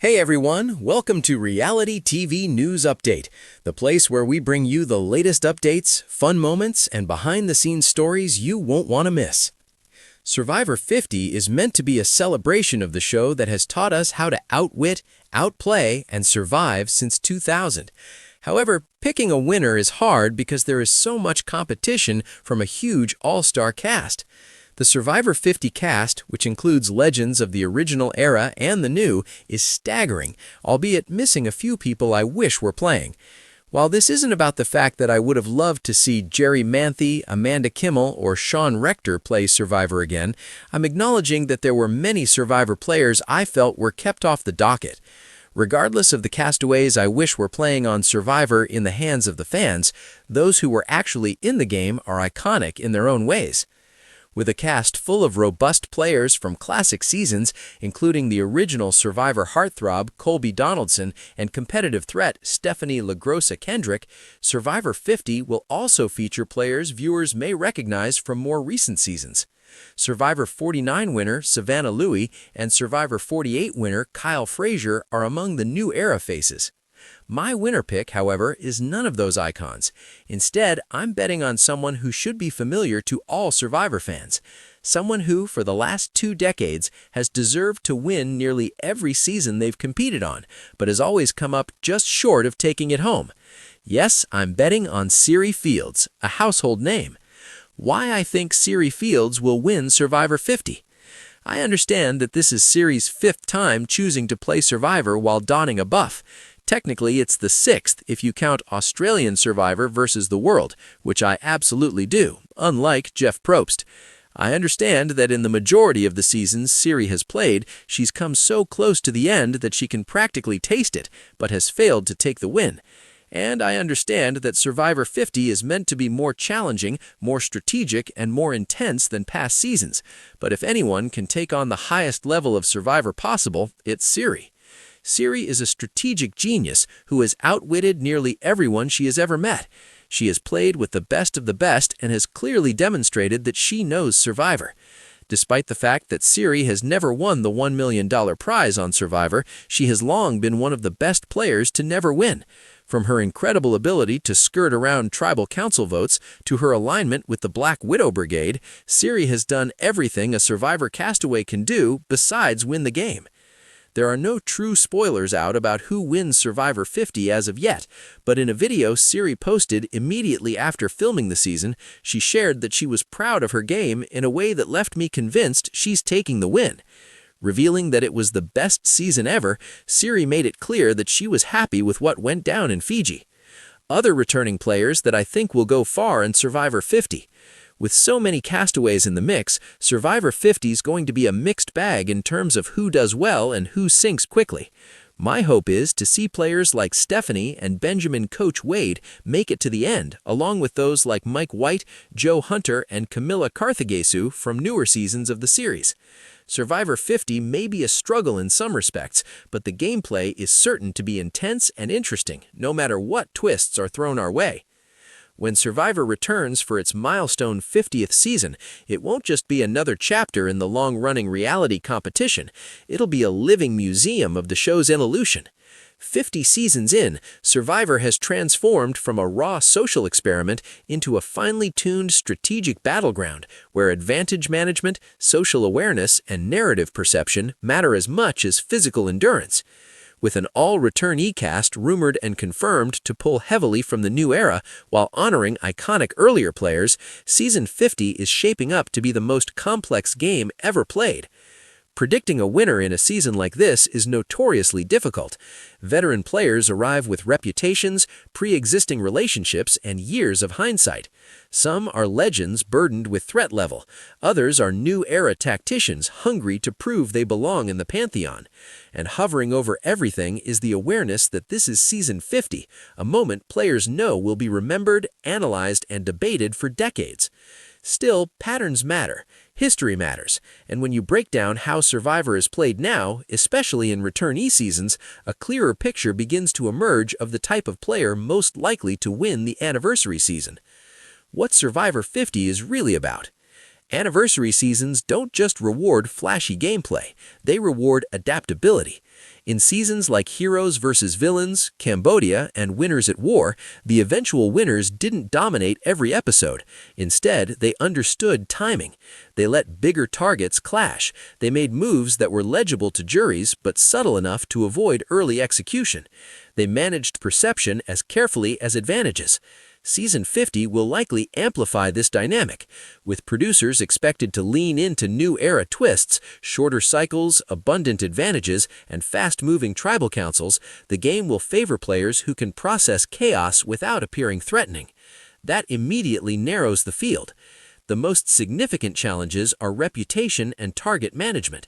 Hey everyone, welcome to Reality TV News Update, the place where we bring you the latest updates, fun moments, and behind-the-scenes stories you won't want to miss. Survivor 50 is meant to be a celebration of the show that has taught us how to outwit, outplay, and survive since 2000. However, picking a winner is hard because there is so much competition from a huge all-star cast. The Survivor 50 cast, which includes legends of the original era and the new, is staggering, albeit missing a few people I wish were playing. While this isn't about the fact that I would have loved to see Jerry Manthe, Amanda Kimmel, or Sean Rector play Survivor again, I'm acknowledging that there were many Survivor players I felt were kept off the docket. Regardless of the castaways I wish were playing on Survivor in the hands of the fans, those who were actually in the game are iconic in their own ways. With a cast full of robust players from classic seasons, including the original Survivor heartthrob Colby Donaldson and competitive threat Stephanie LaGrossa Kendrick, Survivor 50 will also feature players viewers may recognize from more recent seasons. Survivor 49 winner Savannah Louie and Survivor 48 winner Kyle Frazier are among the new era faces. My winner pick, however, is none of those icons. Instead, I'm betting on someone who should be familiar to all Survivor fans. Someone who, for the last 2 decades, has deserved to win nearly every season they've competed on, but has always come up just short of taking it home. Yes, I'm betting on Cirie Fields, a household name. Why I think Cirie Fields will win Survivor 50. I understand that this is Cirie's 5th time choosing to play Survivor while donning a buff. Technically, it's the 6th if you count Australian Survivor versus the World, which I absolutely do, unlike Jeff Probst. I understand that in the majority of the seasons Cirie has played, she's come so close to the end that she can practically taste it, but has failed to take the win. And I understand that Survivor 50 is meant to be more challenging, more strategic, and more intense than past seasons. But if anyone can take on the highest level of Survivor possible, it's Cirie. Cirie is a strategic genius who has outwitted nearly everyone she has ever met. She has played with the best of the best and has clearly demonstrated that she knows Survivor. Despite the fact that Cirie has never won the $1 million prize on Survivor, she has long been one of the best players to never win. From her incredible ability to skirt around tribal council votes to her alignment with the Black Widow Brigade, Cirie has done everything a Survivor castaway can do besides win the game. There are no true spoilers out about who wins Survivor 50 as of yet, but in a video Cirie posted immediately after filming the season, she shared that she was proud of her game in a way that left me convinced she's taking the win. Revealing that it was the best season ever, Cirie made it clear that she was happy with what went down in Fiji. Other returning players that I think will go far in Survivor 50. With so many castaways in the mix, Survivor 50 is going to be a mixed bag in terms of who does well and who sinks quickly. My hope is to see players like Stephanie and Benjamin Coach Wade make it to the end, along with those like Mike White, Joe Hunter, and Camilla Carthagesu from newer seasons of the series. Survivor 50 may be a struggle in some respects, but the gameplay is certain to be intense and interesting, no matter what twists are thrown our way. When Survivor returns for its Milestone 50th season, it won't just be another chapter in the long-running reality competition. It'll be a living museum of the show's evolution. 50 seasons in, Survivor has transformed from a raw social experiment into a finely tuned strategic battleground where advantage management, social awareness, and narrative perception matter as much as physical endurance. With an all-returnee cast rumored and confirmed to pull heavily from the new era while honoring iconic earlier players, Season 50 is shaping up to be the most complex game ever played. Predicting a winner in a season like this is notoriously difficult. Veteran players arrive with reputations, pre-existing relationships, and years of hindsight. Some are legends burdened with threat level. Others are new-era tacticians hungry to prove they belong in the pantheon. And hovering over everything is the awareness that this is Season 50, a moment players know will be remembered, analyzed, and debated for decades. Still, patterns matter. History matters, and when you break down how Survivor is played now, especially in returnee seasons, a clearer picture begins to emerge of the type of player most likely to win the anniversary season. What Survivor 50 is really about. Anniversary seasons don't just reward flashy gameplay, they reward adaptability. In seasons like Heroes vs. Villains, Cambodia, and Winners at War, the eventual winners didn't dominate every episode. Instead, they understood timing. They let bigger targets clash. They made moves that were legible to juries but subtle enough to avoid early execution. They managed perception as carefully as advantages. Season 50 will likely amplify this dynamic, with producers expected to lean into new era twists, shorter cycles, abundant advantages, and fast-moving tribal councils. The game will favor players who can process chaos without appearing threatening. That immediately narrows the field. The most significant challenges are reputation and target management.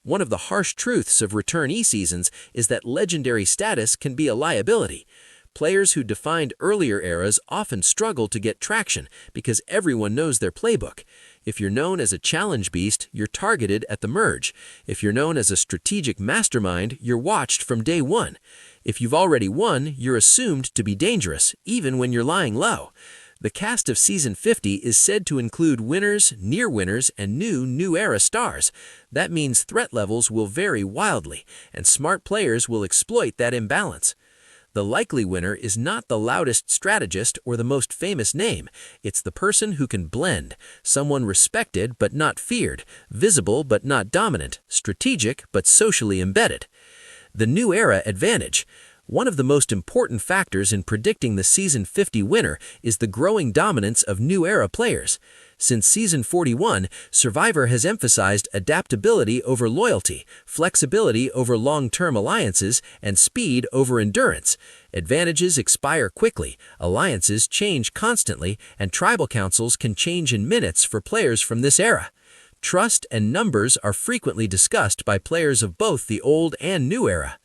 One of the harsh truths of Return E-seasons is that legendary status can be a liability. Players who defined earlier eras often struggle to get traction because everyone knows their playbook. If you're known as a challenge beast, you're targeted at the merge. If you're known as a strategic mastermind, you're watched from day one. If you've already won, you're assumed to be dangerous, even when you're lying low. The cast of Season 50 is said to include winners, near winners, and new era stars. That means threat levels will vary wildly, and smart players will exploit that imbalance. The likely winner is not the loudest strategist or the most famous name. It's the person who can blend, someone respected but not feared, visible but not dominant, strategic but socially embedded. The new era advantage. One of the most important factors in predicting the Season 50 winner is the growing dominance of new era players. Since Season 41, Survivor has emphasized adaptability over loyalty, flexibility over long-term alliances, and speed over endurance. Advantages expire quickly, alliances change constantly, and tribal councils can change in minutes for players from this era. Trust and numbers are frequently discussed by players of both the old and new era.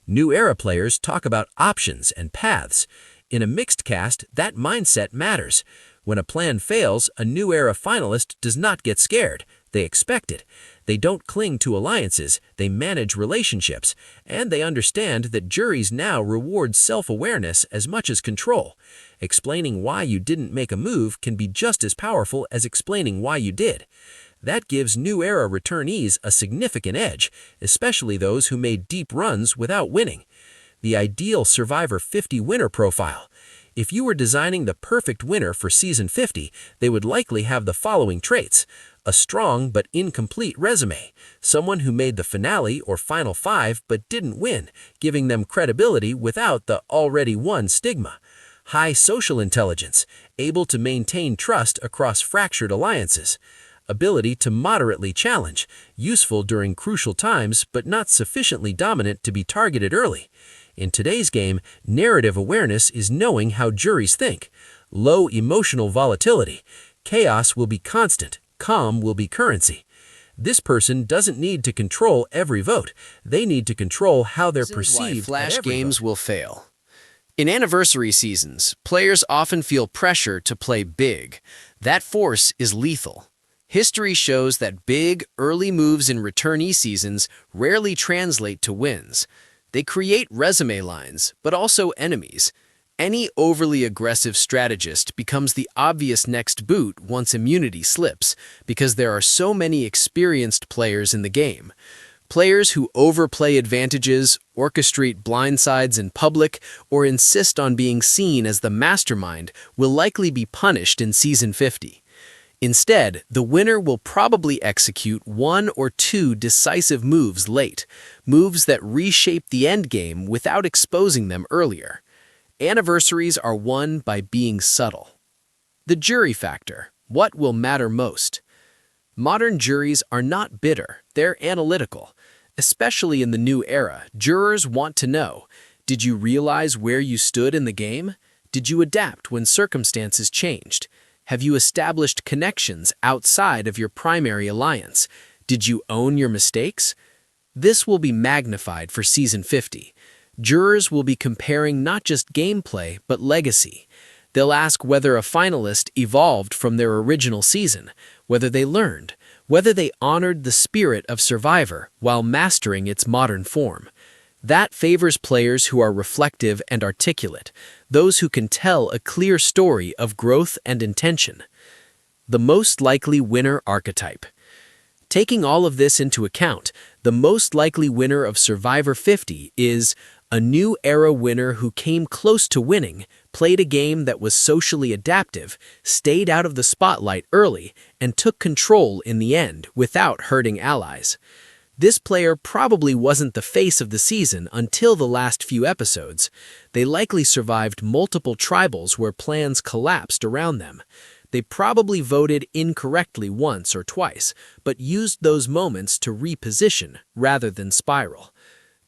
New era players talk about options and paths. In a mixed cast, that mindset matters. When a plan fails, a new era finalist does not get scared. They expect it. They don't cling to alliances, they manage relationships, and they understand that juries now reward self-awareness as much as control. Explaining why you didn't make a move can be just as powerful as explaining why you did. That gives new era returnees a significant edge, especially those who made deep runs without winning. The ideal Survivor 50 winner profile. If you were designing the perfect winner for Season 50, they would likely have the following traits: a strong but incomplete resume, someone who made the finale or final five but didn't win, giving them credibility without the already won stigma. High social intelligence, able to maintain trust across fractured alliances. Ability to moderately challenge, useful during crucial times but not sufficiently dominant to be targeted early. In today's game, narrative awareness is knowing how juries think. Low emotional volatility. Chaos will be constant, calm will be currency. This person doesn't need to control every vote. They need to control how they're perceived. Flash games will fail. In anniversary seasons, players often feel pressure to play big. That force is lethal. History shows that big, early moves in returnee seasons rarely translate to wins. They create resume lines, but also enemies. Any overly aggressive strategist becomes the obvious next boot once immunity slips, because there are so many experienced players in the game. Players who overplay advantages, orchestrate blindsides in public, or insist on being seen as the mastermind will likely be punished in Season 50. Instead, the winner will probably execute one or two decisive moves late, moves that reshape the endgame without exposing them earlier. Anniversaries are won by being subtle. The jury factor. What will matter most? Modern juries are not bitter, they're analytical. Especially in the new era, jurors want to know, did you realize where you stood in the game? Did you adapt when circumstances changed? Have you established connections outside of your primary alliance? Did you own your mistakes? This will be magnified for Season 50. Jurors will be comparing not just gameplay, but legacy. They'll ask whether a finalist evolved from their original season, whether they learned, whether they honored the spirit of Survivor while mastering its modern form. That favors players who are reflective and articulate, those who can tell a clear story of growth and intention. The most likely winner archetype. Taking all of this into account, The most likely winner of Survivor 50 is a new era winner who came close to winning, played a game that was socially adaptive, stayed out of the spotlight early, and took control in the end without hurting allies. This player probably wasn't the face of the season until the last few episodes. They likely survived multiple tribals where plans collapsed around them. They probably voted incorrectly once or twice, but used those moments to reposition rather than spiral.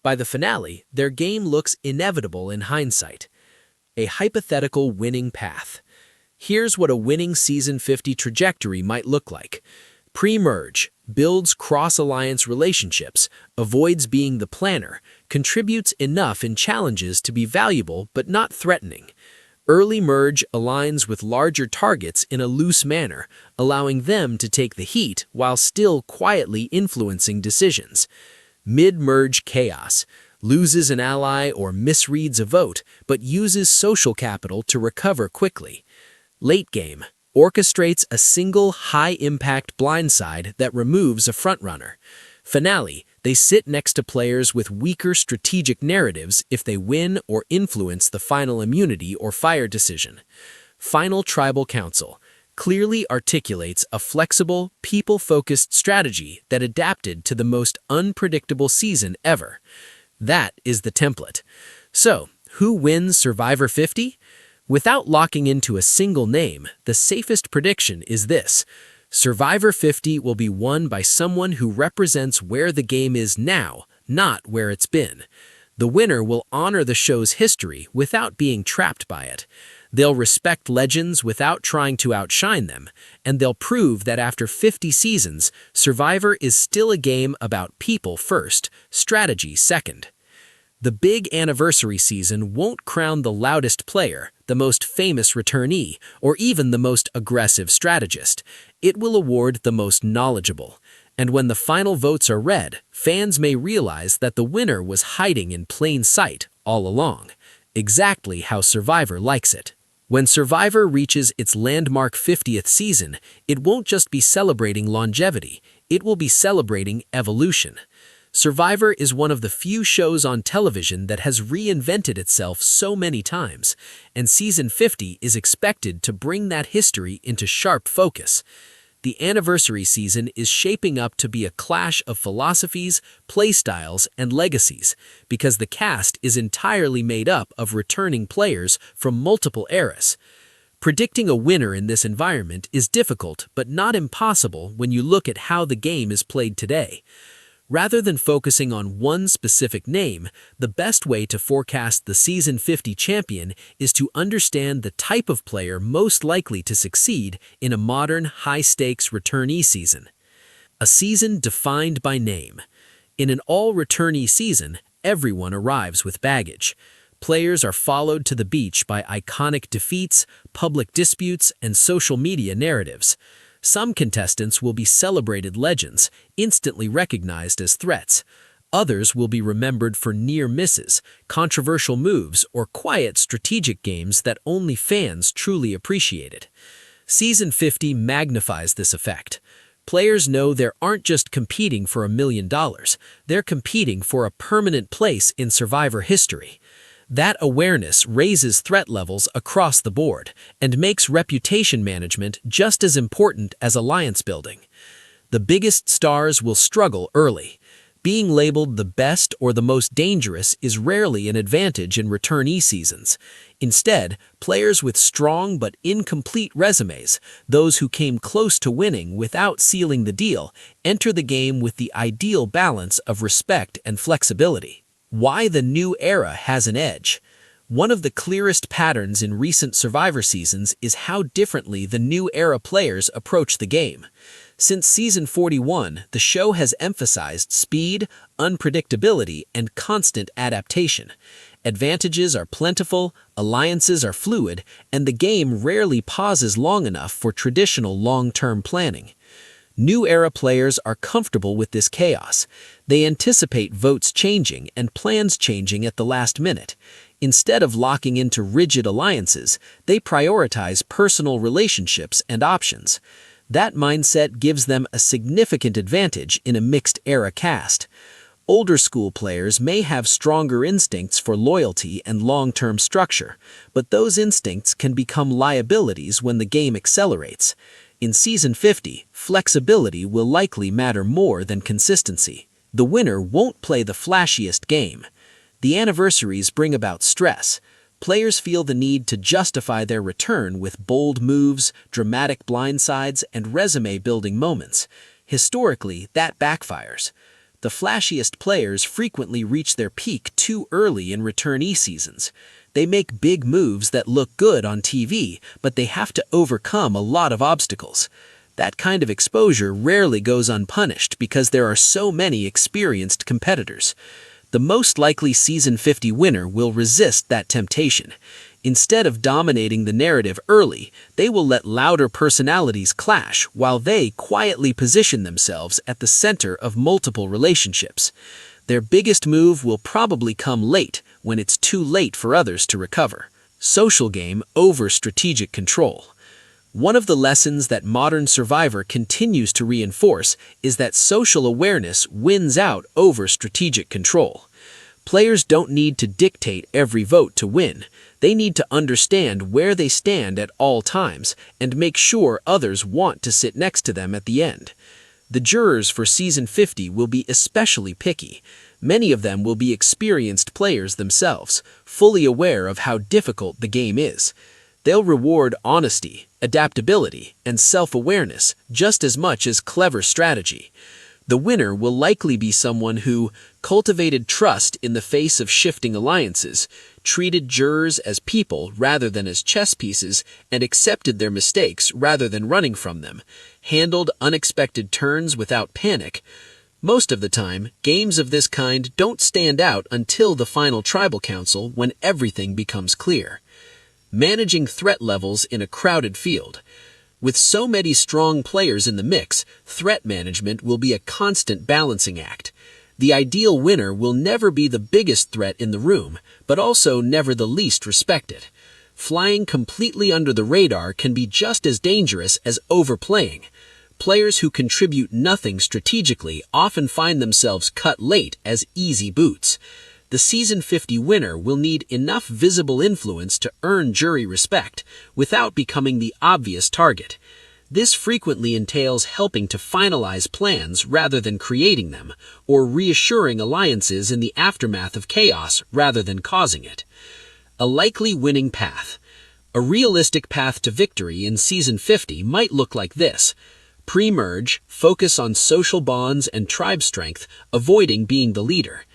By the finale, their game looks inevitable in hindsight. A hypothetical winning path. Here's what a winning Season 50 trajectory might look like. Pre-merge, builds cross-alliance relationships, avoids being the planner, contributes enough in challenges to be valuable but not threatening. Early merge aligns with larger targets in a loose manner, allowing them to take the heat while still quietly influencing decisions. Mid-merge chaos, loses an ally or misreads a vote, but uses social capital to recover quickly. Late game, orchestrates a single high-impact blindside that removes a frontrunner. Finale, they sit next to players with weaker strategic narratives if they win or influence the final immunity or fire decision. Final Tribal Council clearly articulates a flexible, people-focused strategy that adapted to the most unpredictable season ever. That is the template. So, who wins Survivor 50? Without locking into a single name, the safest prediction is this: Survivor 50 will be won by someone who represents where the game is now, not where it's been. The winner will honor the show's history without being trapped by it. They'll respect legends without trying to outshine them, and they'll prove that after 50 seasons, Survivor is still a game about people first, strategy second. The big anniversary season won't crown the loudest player, the most famous returnee, or even the most aggressive strategist. It will award the most knowledgeable. And when the final votes are read, fans may realize that the winner was hiding in plain sight all along, exactly how Survivor likes it. When Survivor reaches its landmark 50th season, it won't just be celebrating longevity, it will be celebrating evolution. Survivor is one of the few shows on television that has reinvented itself so many times, and Season 50 is expected to bring that history into sharp focus. The anniversary season is shaping up to be a clash of philosophies, playstyles, and legacies, because the cast is entirely made up of returning players from multiple eras. Predicting a winner in this environment is difficult but not impossible when you look at how the game is played today. Rather than focusing on one specific name, the best way to forecast the Season 50 champion is to understand the type of player most likely to succeed in a modern, high-stakes returnee season. A season defined by name. In an all-returnee season, everyone arrives with baggage. Players are followed to the beach by iconic defeats, public disputes, and social media narratives. Some contestants will be celebrated legends, instantly recognized as threats. Others will be remembered for near misses, controversial moves, or quiet strategic games that only fans truly appreciated. Season 50 magnifies this effect. Players know they aren't just competing for $1 million, they're competing for a permanent place in Survivor history. That awareness raises threat levels across the board and makes reputation management just as important as alliance building. The biggest stars will struggle early. Being labeled the best or the most dangerous is rarely an advantage in returnee seasons. Instead, players with strong but incomplete resumes, those who came close to winning without sealing the deal, enter the game with the ideal balance of respect and flexibility. Why the new era has an edge. One of the clearest patterns in recent Survivor seasons is how differently the new era players approach the game. Since Season 41, the show has emphasized speed, unpredictability, and constant adaptation. Advantages are plentiful, alliances are fluid, and the game rarely pauses long enough for traditional long-term planning. New era players are comfortable with this chaos. They anticipate votes changing and plans changing at the last minute. Instead of locking into rigid alliances, they prioritize personal relationships and options. That mindset gives them a significant advantage in a mixed-era cast. Older school players may have stronger instincts for loyalty and long-term structure, but those instincts can become liabilities when the game accelerates. In Season 50, flexibility will likely matter more than consistency. The winner won't play the flashiest game. The anniversaries bring about stress. Players feel the need to justify their return with bold moves, dramatic blindsides, and resume-building moments. Historically, that backfires. The flashiest players frequently reach their peak too early in returnee seasons. They make big moves that look good on TV, but they have to overcome a lot of obstacles. That kind of exposure rarely goes unpunished because there are so many experienced competitors. The most likely Season 50 winner will resist that temptation. Instead of dominating the narrative early, they will let louder personalities clash while they quietly position themselves at the center of multiple relationships. Their biggest move will probably come late, when it's too late for others to recover. Social game over strategic control. One of the lessons that modern Survivor continues to reinforce is that social awareness wins out over strategic control. Players don't need to dictate every vote to win. They need to understand where they stand at all times and make sure others want to sit next to them at the end. The jurors for Season 50 will be especially picky. Many of them will be experienced players themselves, fully aware of how difficult the game is. They'll reward honesty, adaptability, and self-awareness just as much as clever strategy. The winner will likely be someone who cultivated trust in the face of shifting alliances, treated jurors as people rather than as chess pieces, and accepted their mistakes rather than running from them, handled unexpected turns without panic. Most of the time, games of this kind don't stand out until the final tribal council when everything becomes clear. Managing threat levels in a crowded field. With so many strong players in the mix, threat management will be a constant balancing act. The ideal winner will never be the biggest threat in the room, but also never the least respected. Flying completely under the radar can be just as dangerous as overplaying. Players who contribute nothing strategically often find themselves cut late as easy boots. The Season 50 winner will need enough visible influence to earn jury respect without becoming the obvious target. This frequently entails helping to finalize plans rather than creating them, or reassuring alliances in the aftermath of chaos rather than causing it. A likely winning path. A realistic path to victory in Season 50 might look like this. Pre-merge, focus on social bonds and tribe strength, avoiding being the leader.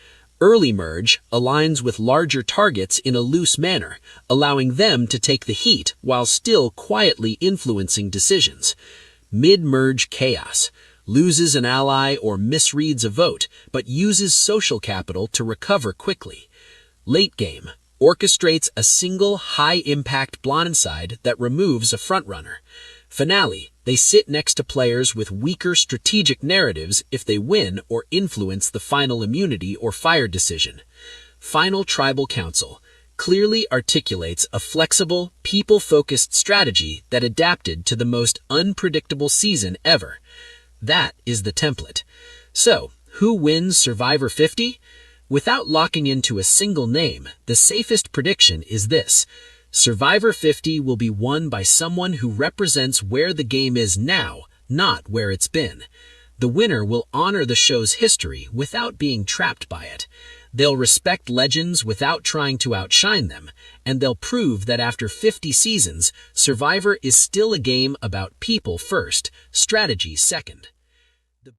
Early merge aligns with larger targets in a loose manner, allowing them to take the heat while still quietly influencing decisions. Mid-merge chaos loses an ally or misreads a vote, but uses social capital to recover quickly. Late game orchestrates a single high-impact blindside that removes a frontrunner. Finale, they sit next to players with weaker strategic narratives if they win or influence the final immunity or fire decision. Final Tribal Council clearly articulates a flexible, people-focused strategy that adapted to the most unpredictable season ever. That is the template. So, who wins Survivor 50? Without locking into a single name, the safest prediction is this. Survivor 50 will be won by someone who represents where the game is now, not where it's been. The winner will honor the show's history without being trapped by it. They'll respect legends without trying to outshine them, and they'll prove that after 50 seasons, Survivor is still a game about people first, strategy second.